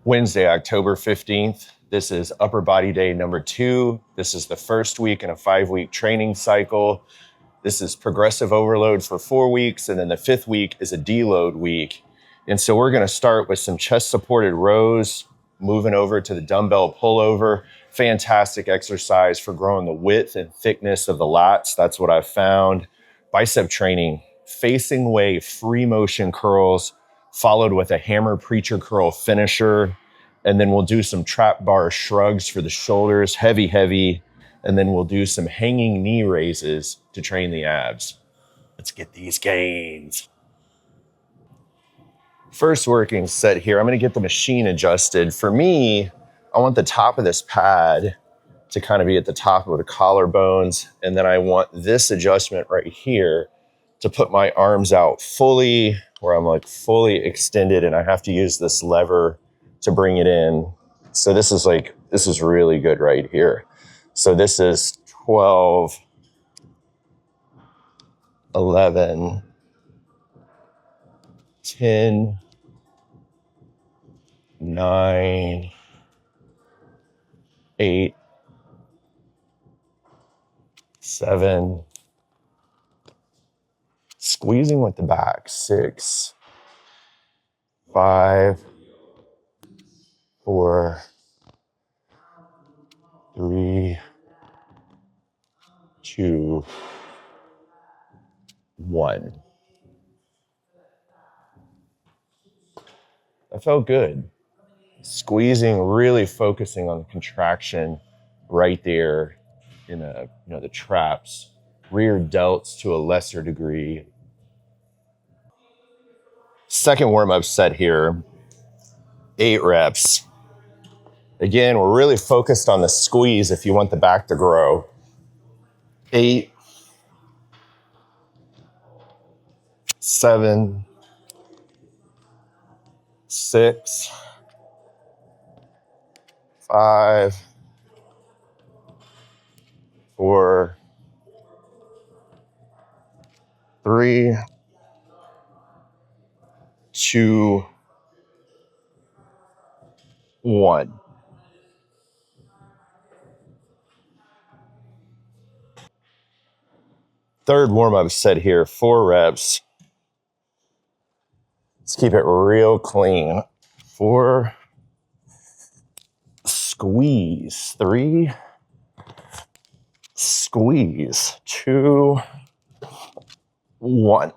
Wednesday, October 15th. This is upper body day number 2. This is the first week in a 5-week training cycle. This is progressive overload for 4 weeks, and then the 5th week is a deload week. And so we're going to start with some chest supported rows, moving over to the dumbbell pullover. Fantastic exercise for growing the width and thickness of the lats. That's what I've found. Bicep training, facing way free motion curls, followed with a hammer preacher curl finisher. And then we'll do some trap bar shrugs for the shoulders, heavy. And then we'll do some hanging knee raises to train the abs. Let's get these gains. First working set here, I'm gonna get the machine adjusted. For me, I want the top of this pad to kind of be at the top of the collarbones. And then I want this adjustment right here to put my arms out fully, where I'm like fully extended, and I have to use this lever to bring it in. So this is really good right here. So this is 12, 11, 10, 9, 8, 7, squeezing with the back, 6, 5, 4, 3, 2, 1. That felt good. Squeezing, really focusing on the contraction right there in the traps, rear delts to a lesser degree. Second warm-up set here, 8 reps. Again, we're really focused on the squeeze if you want the back to grow. 8, 7, 6, 5, 4, 3, 2, 1. Third warm-up set here, 4 reps. Let's keep it real clean. 4, squeeze. 3, squeeze. 2, 1.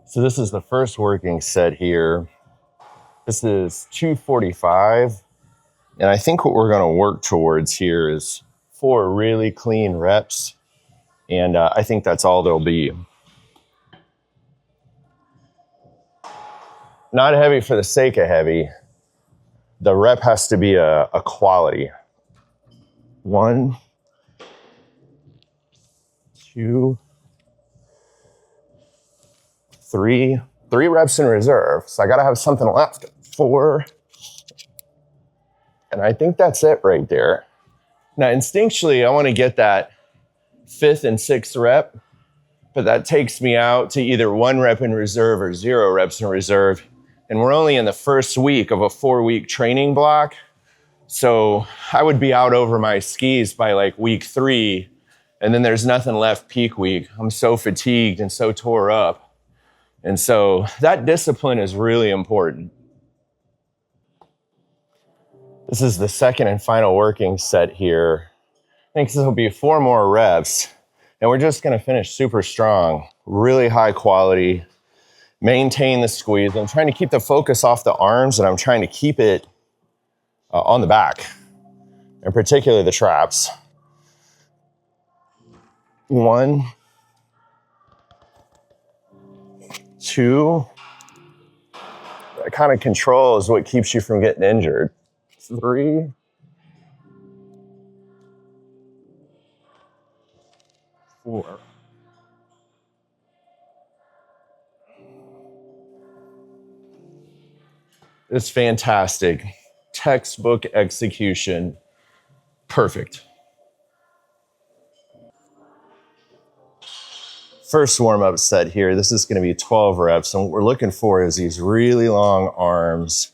So this is the first working set here. This is 245. And I think what we're going to work towards here is 4 really clean reps. And I think that's all there'll be. Not heavy for the sake of heavy. The rep has to be a quality. 1, 2, 3. 3 reps in reserve. So I got to have something left. 4. And I think that's it right there. Now, instinctually, I want to get that 5th and 6th rep, but that takes me out to either 1 rep in reserve or 0 reps in reserve. And we're only in the first week of a 4-week training block. So I would be out over my skis by like week 3, and then there's nothing left peak week. I'm so fatigued and so tore up. And so that discipline is really important. This is the second and final working set here. I think this will be 4 more reps, and we're just gonna finish super strong, really high quality, maintain the squeeze. I'm trying to keep the focus off the arms, and I'm trying to keep it on the back, and particularly the traps. 1, 2. That kind of control is what keeps you from getting injured. 3, 4. It's fantastic. Textbook execution. Perfect. First warm-up set here. This is going to be 12 reps. And what we're looking for is these really long arms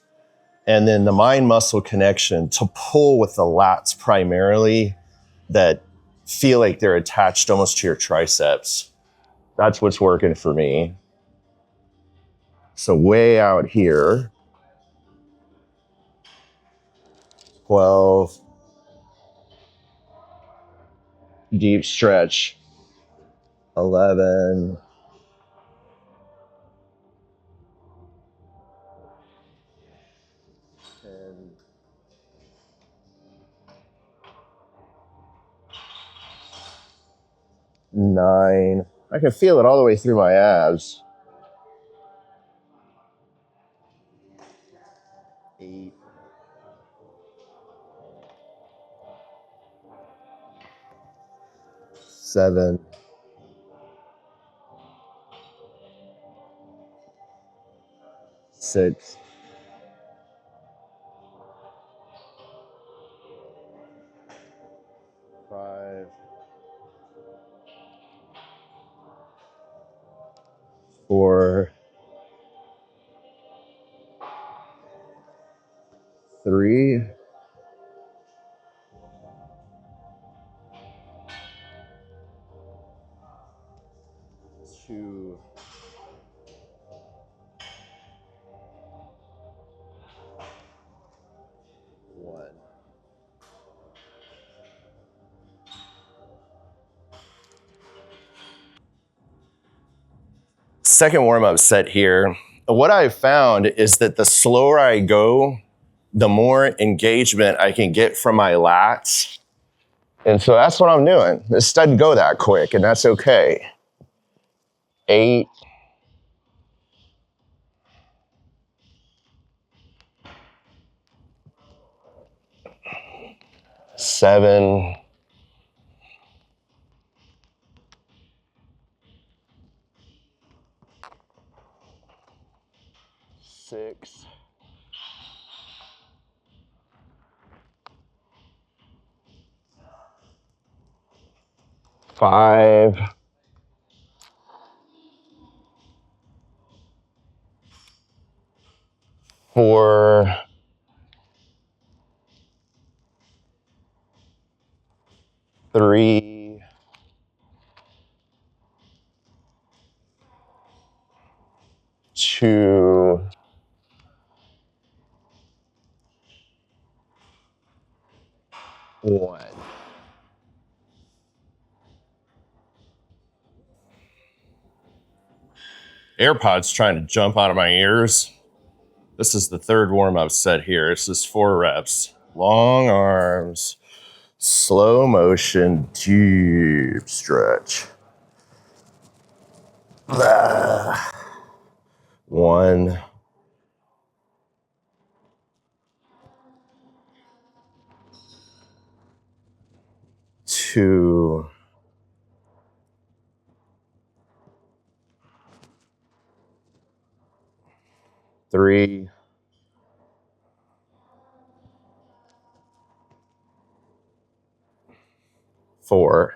and then the mind muscle connection to pull with the lats primarily that feel like they're attached almost to your triceps. That's what's working for me. So way out here, 12, deep stretch, 11, 10, 9. I can feel it all the way through my abs. 8, 7, 6, 5, 4, 3, 2, 1. Second warm-up set here. What I've found is that the slower I go, the more engagement I can get from my lats. And so that's what I'm doing. This doesn't go that quick, and that's okay. 8, 7, 6, 5, 4, 3, 2, 1. AirPods trying to jump out of my ears. This is the third warm-up set here. This is 4 reps. Long arms, slow motion, deep stretch. 1, 2, 3, 4.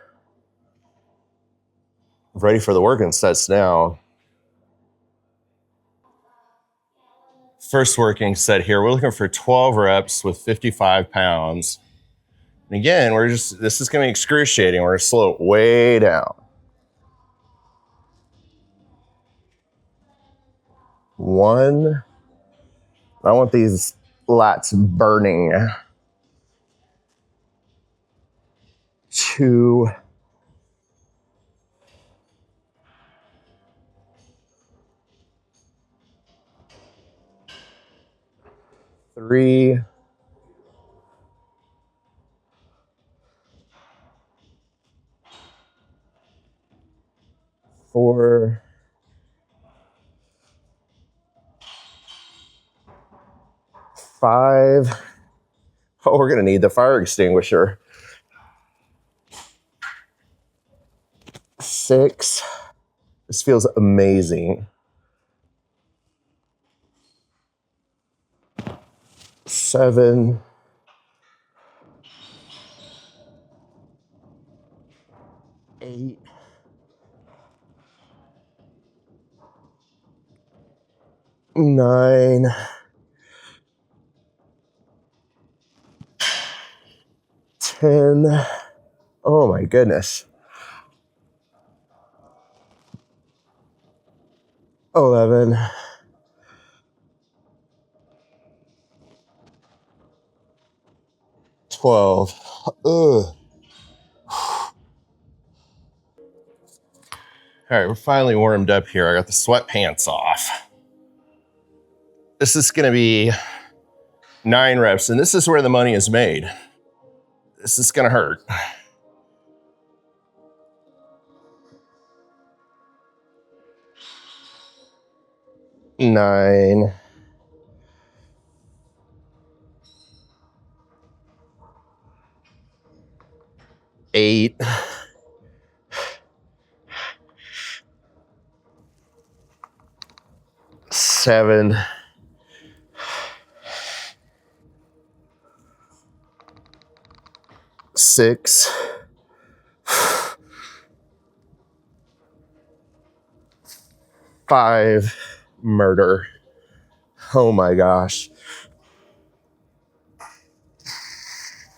Ready for the working sets now. First working set here, we're looking for 12 reps with 55 pounds. And again, this is gonna be excruciating. We're gonna slow it way down. 1, I want these lats burning. 2, 3, 4, 5. Oh, we're gonna need the fire extinguisher. 6. This feels amazing. 7, 8, 9, 10. Oh my goodness. 11. 12. Ugh. All right, we're finally warmed up here. I got the sweatpants off. This is going to be 9 reps, and this is where the money is made. This is going to hurt. 9. 8. 7. 6. 5. Murder. Oh my gosh.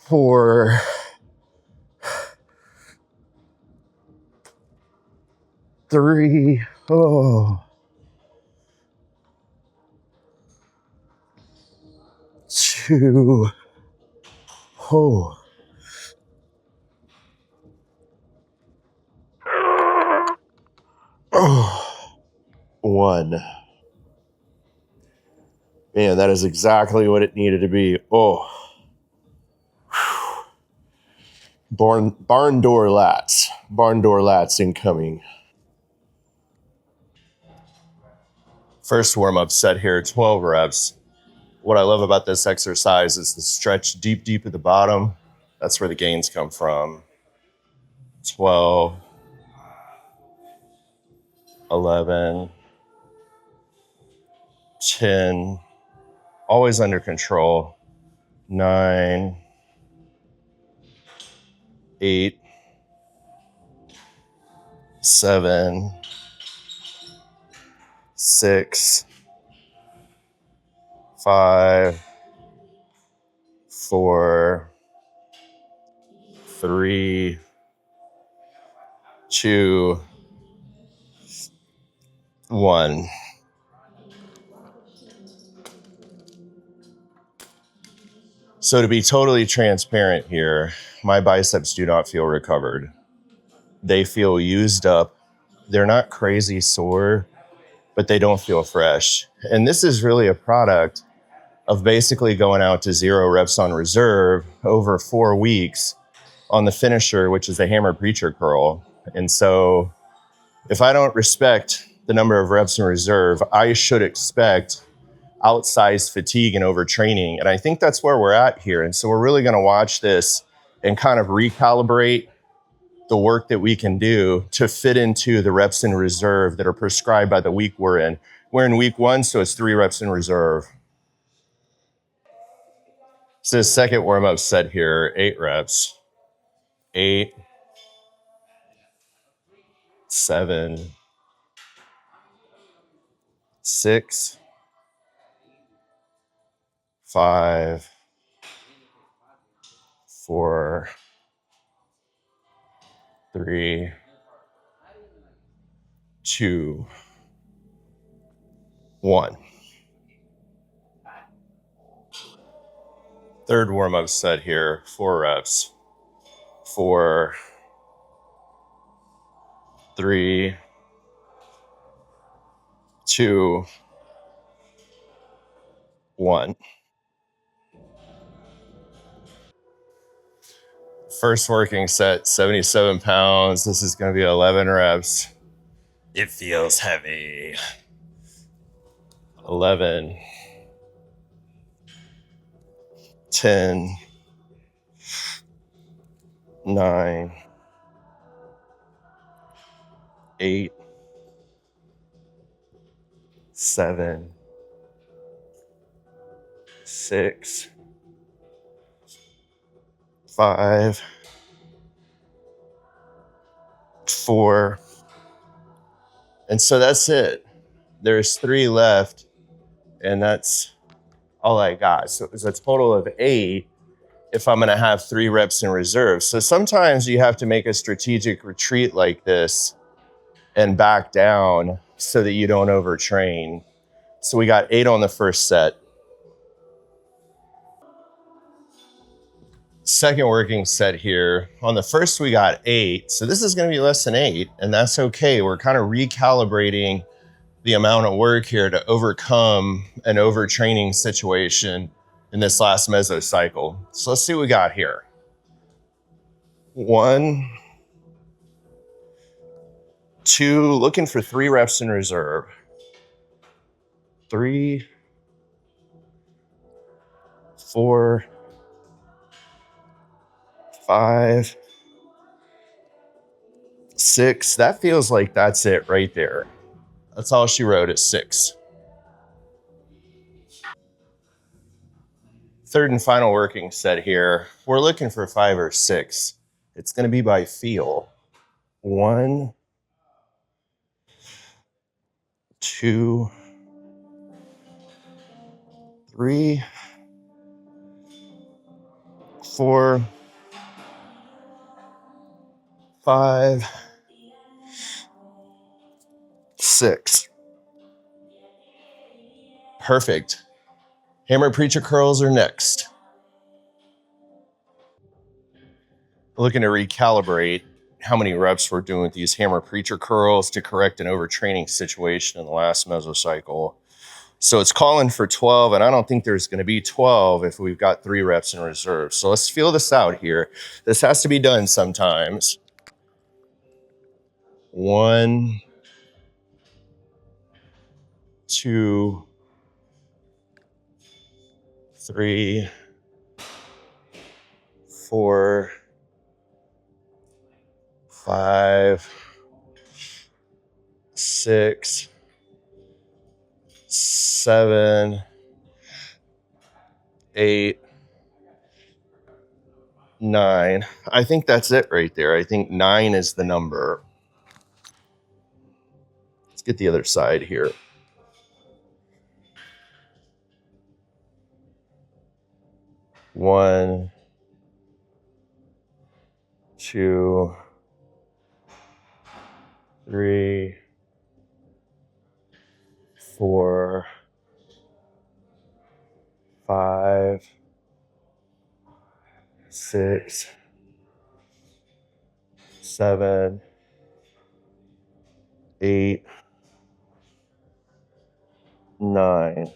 4. 3. Oh. 2. Oh. 1. Man, that is exactly what it needed to be. Oh. Barn door lats. Barn door lats incoming. First warm-up set here, 12 reps. What I love about this exercise is the stretch deep at the bottom. That's where the gains come from. 12, 11, 10, always under control. 9, 8, 7, 6, 5, 4, 3, 2, 1. So to be totally transparent here, my biceps do not feel recovered. They feel used up. They're not crazy sore, but they don't feel fresh. And this is really a product of basically going out to 0 reps on reserve over 4 weeks on the finisher, which is the hammer preacher curl. And so if I don't respect the number of reps in reserve, I should expect outsized fatigue and overtraining. And I think that's where we're at here. And so we're really going to watch this and kind of recalibrate the work that we can do to fit into the reps in reserve that are prescribed by the week we're in. We're in week 1, so it's 3 reps in reserve. So the second warm-up set here, 8 reps. 8, 7, 6, 5, 4, 3, 2, 1. Third warm-up set here, 4 reps. 4, 3, 2, 1. First working set, 77 pounds. This is going to be 11 reps. It feels heavy. 11, 10, 9, 8, 7, 6, 5, 4. And so that's it. There's 3 left. And that's all I got. So it's a total of 8 if I'm gonna have 3 reps in reserve. So sometimes you have to make a strategic retreat like this and back down so that you don't overtrain. So we got 8 on the first set. Second working set here. On the first, we got 8. So this is gonna be less than 8, and that's okay. We're kind of recalibrating the amount of work here to overcome an overtraining situation in this last mesocycle. So let's see what we got here. 1, 2, looking for 3 reps in reserve. 3, 4, 5, 6. That feels like that's it right there. That's all she wrote at 6. Third and final working set here. We're looking for 5 or 6. It's going to be by feel. 1, 2, 3, 4, 5, 6. Perfect. Hammer preacher curls are next. Looking to recalibrate how many reps we're doing with these hammer preacher curls to correct an overtraining situation in the last mesocycle. So it's calling for 12, and I don't think there's going to be 12 if we've got 3 reps in reserve. So let's feel this out here. This has to be done sometimes. 1, 2, 3, 4, 5, 6, 7, 8, 9. I think that's it right there. I think 9 is the number. Let's get the other side here. 1, 2, 3, 4, 5, 6, 7, 8, 9.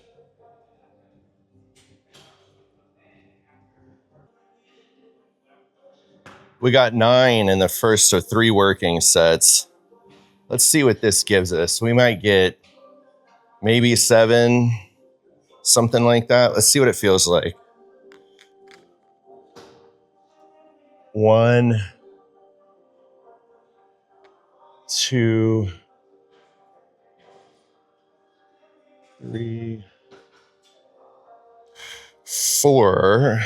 We got 9 in the first of 3 working sets. Let's see what this gives us. We might get maybe 7, something like that. Let's see what it feels like. 1, 2, 3, 4,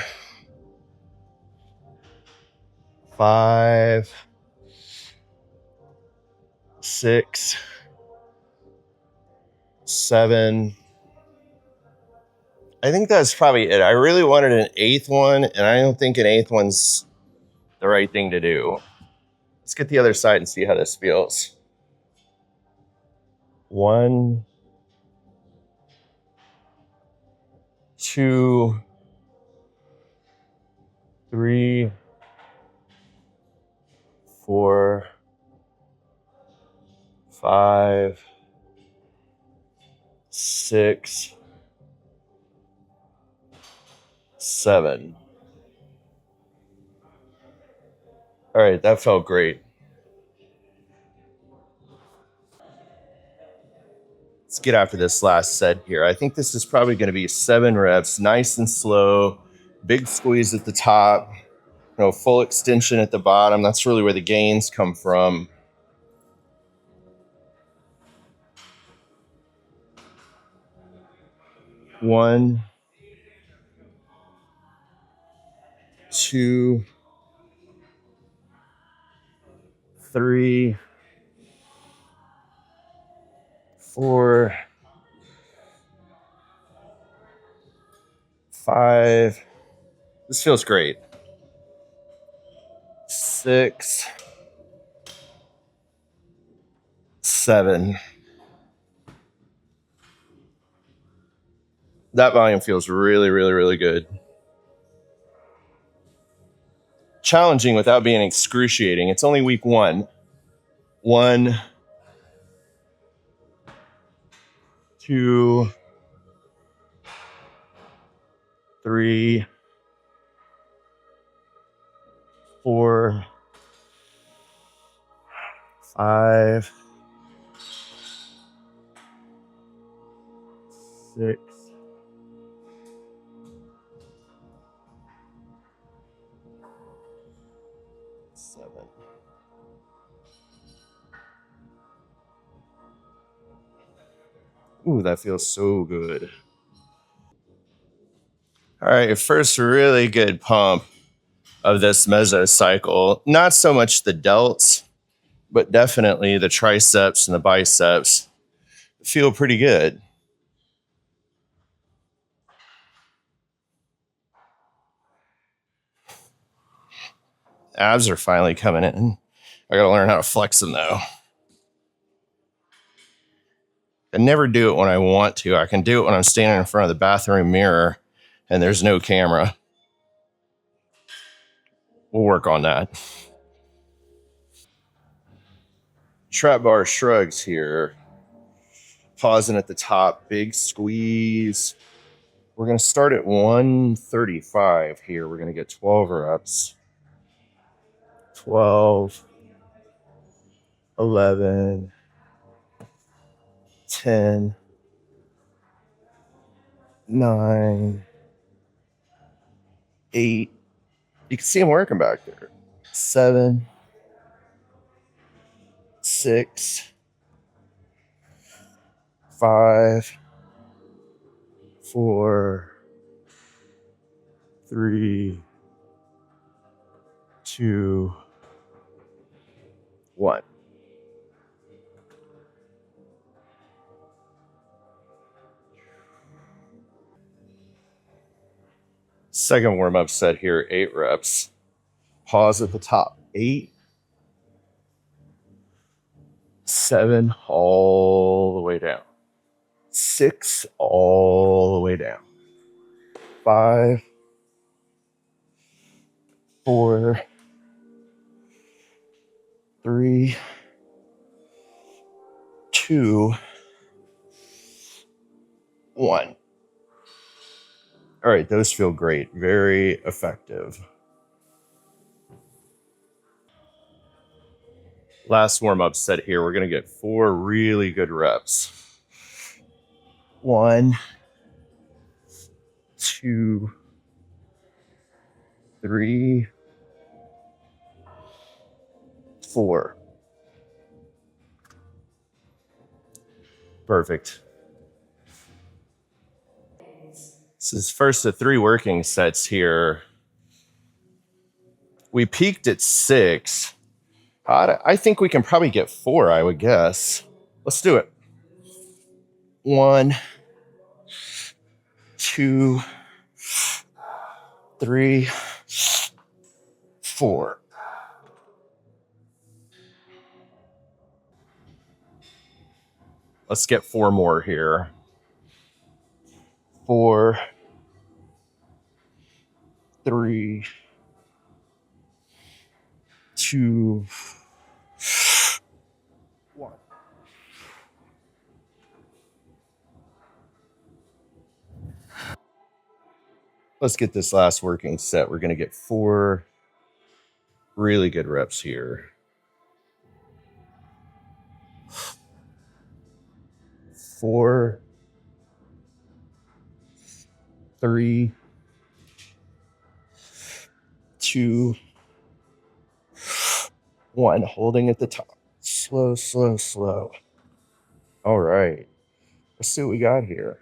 5, 6, 7. I think that's probably it. I really wanted an 8th one, and I don't think an 8th one's the right thing to do. Let's get the other side and see how this feels. 1, 2, 3, 4, 5, 6, 7. All right, that felt great. Let's get after this last set here. I think this is probably going to be 7 reps, nice and slow, big squeeze at the top, full extension at the bottom. That's really where the gains come from. 1, 2, 3, 4, 5. This feels great. 6, 7. That volume feels really, really, really good. Challenging without being excruciating. It's only week 1. 1, 2, 3, 4, 5, 6, 7. Ooh, that feels so good. All right, first really good pump of this mesocycle. Not so much the delts, but definitely the triceps and the biceps feel pretty good. Abs are finally coming in. I gotta learn how to flex them though. I never do it when I want to. I can do it when I'm standing in front of the bathroom mirror and there's no camera. We'll work on that. Trap bar shrugs here. Pausing at the top, big squeeze. We're going to start at 135 here. We're going to get 12 reps. 12, 11, 10, 9, 8. You can see them working back there. 7, 6, 5, 4, 3, 2, 1. Second warm-up set here, 8 reps. Pause at the top. 8, 7, all the way down. 6, all the way down. 5, 4, 3, 2, 1. All right, those feel great. Very effective. Last warm-up set here. We're going to get 4 really good reps. 1, 2, 3, 4. Perfect. This is first of 3 working sets here. We peaked at 6. I think we can probably get 4, I would guess. Let's do it. 1, 2, 3, 4. Let's get 4 more here. 4, 3, 2, 1. Let's get this last working set. We're going to get 4 really good reps here. 4, 3, 2, 1. Holding at the top. Slow, slow, slow. All right. Let's see what we got here.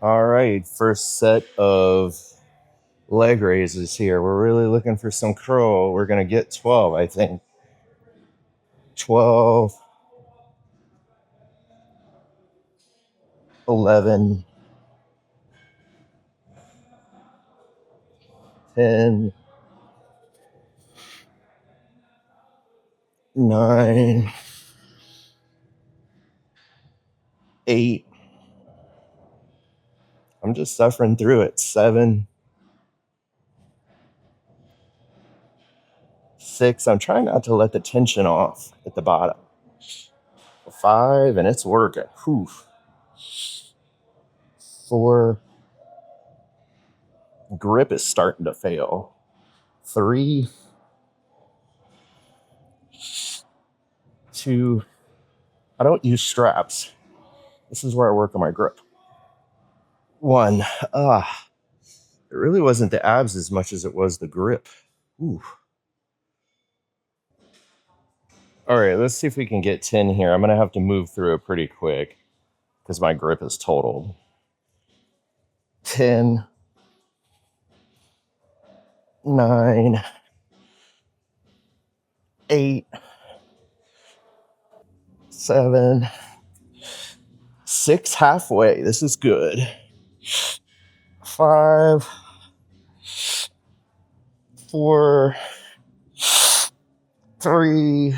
All right. First set of leg raises here. We're really looking for some curl. We're going to get 12, I think. 12, 11, 10, 9, 8. I'm just suffering through it. 7, 6. I'm trying not to let the tension off at the bottom. 5, and it's working. Whew. 4, grip is starting to fail. 3, 2, I don't use straps. This is where I work on my grip. 1, it really wasn't the abs as much as it was the grip. Ooh. All right, let's see if we can get 10 here. I'm going to have to move through it pretty quick because my grip is totaled. 10, 9, 8, 7, 6 halfway. This is good. 5, 4, 3,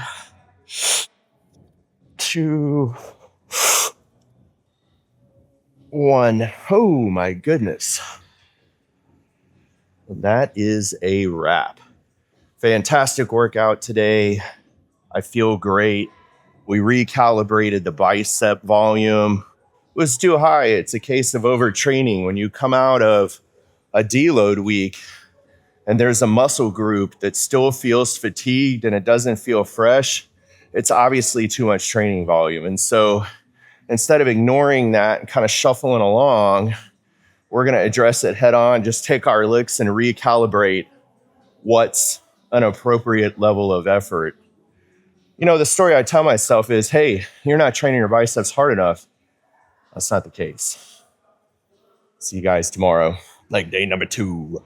2, 1. Oh my goodness. That is a wrap. Fantastic workout today. I feel great. We recalibrated the bicep volume. It was too high. It's a case of overtraining. When you come out of a deload week and there's a muscle group that still feels fatigued and it doesn't feel fresh, it's obviously too much training volume. And so instead of ignoring that and kind of shuffling along, we're going to address it head on, just take our licks and recalibrate what's an appropriate level of effort. You know, the story I tell myself is, hey, you're not training your biceps hard enough. That's not the case. See you guys tomorrow, leg day number 2.